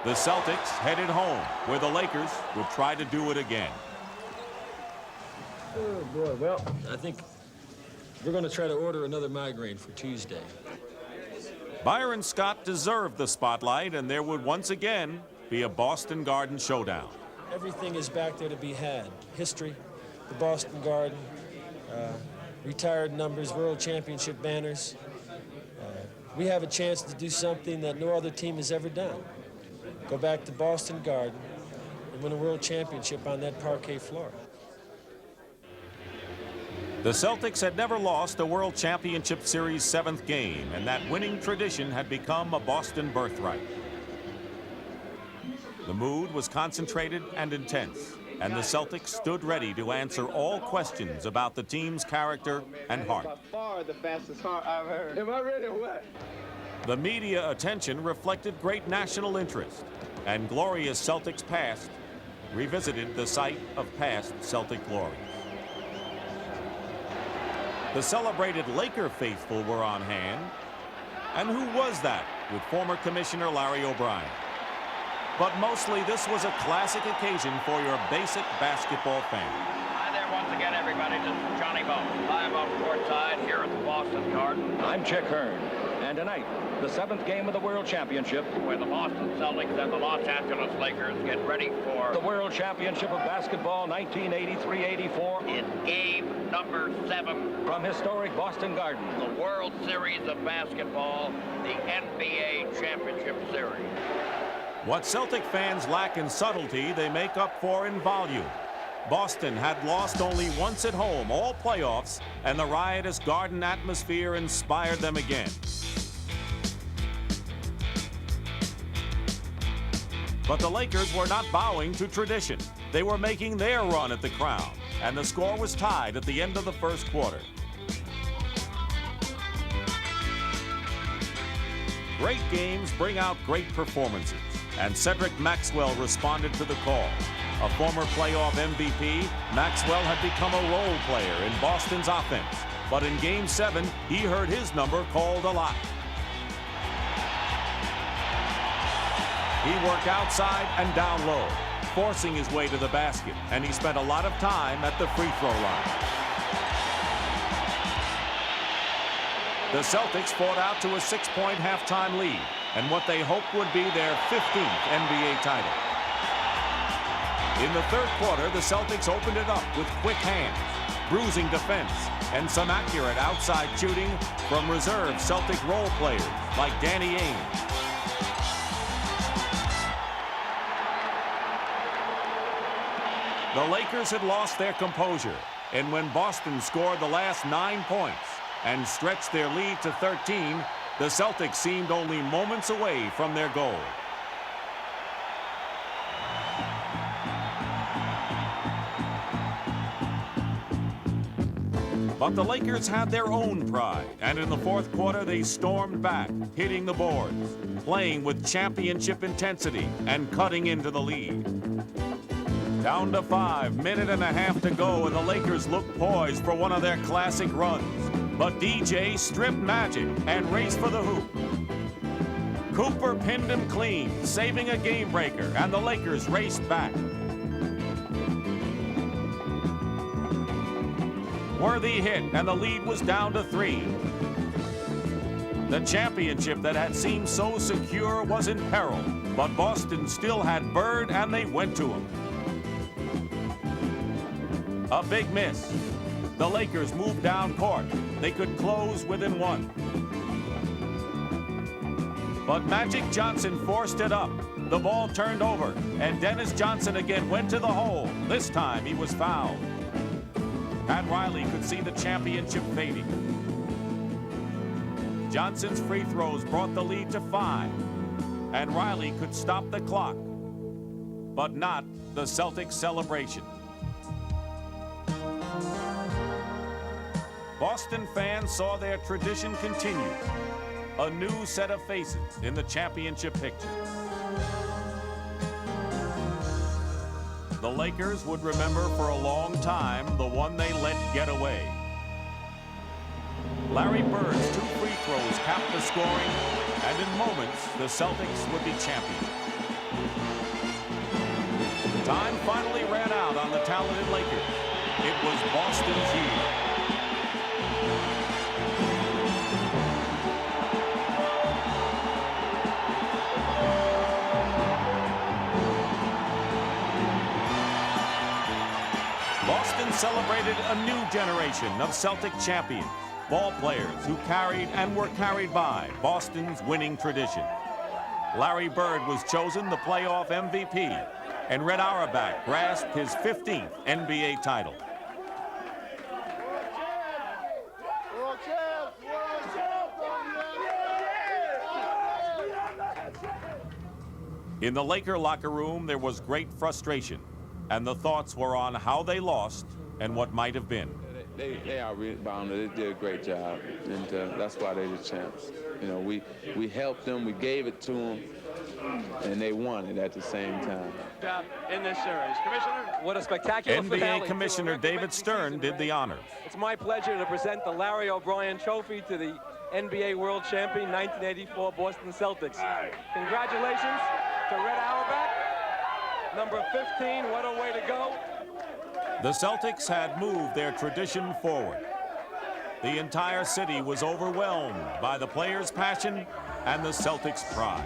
The Celtics headed home, where the Lakers would try to do it again. Oh, boy. Well, I think we're going to try to order another migraine for Tuesday. Byron Scott deserved the spotlight, and there would once again be a Boston Garden showdown. Everything is back there to be had. History, the Boston Garden, retired numbers, world championship banners. We have a chance to do something that no other team has ever done. Go back to Boston Garden and win a world championship on that parquet floor. The Celtics had never lost a World Championship Series 7th game, and that winning tradition had become a Boston birthright. The mood was concentrated and intense, and the Celtics stood ready to answer all questions about the team's character and heart. By far the fastest heart I've heard. Am I ready or what? The media attention reflected great national interest, and glorious Celtics past revisited the site of past Celtic glories. The celebrated Laker faithful were on hand. And who was that with former Commissioner Larry O'Brien? But mostly this was a classic occasion for your basic basketball fan. Hi there once again, everybody. This is Johnny Bones. I'm on courtside here at the Boston Garden. I'm Chick Hearn. And tonight, the 7th game of the World Championship, Where the Boston Celtics and the Los Angeles Lakers get ready for the World Championship of Basketball 1983-84, in game number 7, from historic Boston Garden. the World Series of Basketball, the NBA Championship Series. What Celtic fans lack in subtlety, they make up for in volume. Boston had lost only once at home all playoffs, and the riotous Garden atmosphere inspired them again. But the Lakers were not bowing to tradition. They were making their run at the crown, and the score was tied at the end of the first quarter. Great games bring out great performances, and Cedric Maxwell responded to the call. A former playoff MVP, Maxwell had become a role player in Boston's offense, but in Game 7, he heard his number called a lot. He worked outside and down low, forcing his way to the basket, and he spent a lot of time at the free throw line. The Celtics fought out to a 6-point halftime lead, and what they hoped would be their 15th NBA title. In the third quarter, the Celtics opened it up with quick hands, bruising defense, and some accurate outside shooting from reserve Celtic role players like Danny Ainge. The Lakers had lost their composure, and when Boston scored the last 9 points and stretched their lead to 13, the Celtics seemed only moments away from their goal. But the Lakers had their own pride, and in the fourth quarter they stormed back, hitting the boards, playing with championship intensity, and cutting into the lead. Down to 5, minute and a half to go, and the Lakers looked poised for one of their classic runs. But DJ stripped Magic and raced for the hoop. Cooper pinned him clean, saving a game breaker, and the Lakers raced back. Worthy hit, and the lead was down to 3. The championship that had seemed so secure was in peril, but Boston still had Bird, and they went to him. A big miss. The Lakers moved down court. They could close within 1. But Magic Johnson forced it up. The ball turned over, and Dennis Johnson again went to the hole. This time he was fouled. Pat Riley could see the championship fading. Johnson's free throws brought the lead to 5, and Riley could stop the clock, but not the Celtics celebration. Boston fans saw their tradition continue, a new set of faces in the championship picture. The Lakers would remember for a long time the one they let get away. Larry Bird's 2 free throws capped the scoring, and in moments, the Celtics would be champions. talented Lakers. It was Boston's year. Boston celebrated a new generation of Celtic champions, ball players who carried and were carried by Boston's winning tradition. Larry Bird was chosen the playoff MVP, and Red Auerbach grasped his 15th NBA title. In the Laker locker room, there was great frustration, and the thoughts were on how they lost and what might have been. They out-rebounded. They did a great job, and that's why they're the champs. You know, we helped them, we gave it to them, and they won it at the same time. In this series, Commissioner, what a spectacular NBA Commissioner David Stern did the honors. It's my pleasure to present the Larry O'Brien Trophy to the NBA World Champion 1984 Boston Celtics. Congratulations to Red Auerbach, number 15. What a way to go. The Celtics had moved their tradition forward. The entire city was overwhelmed by the players' passion and the Celtics' pride.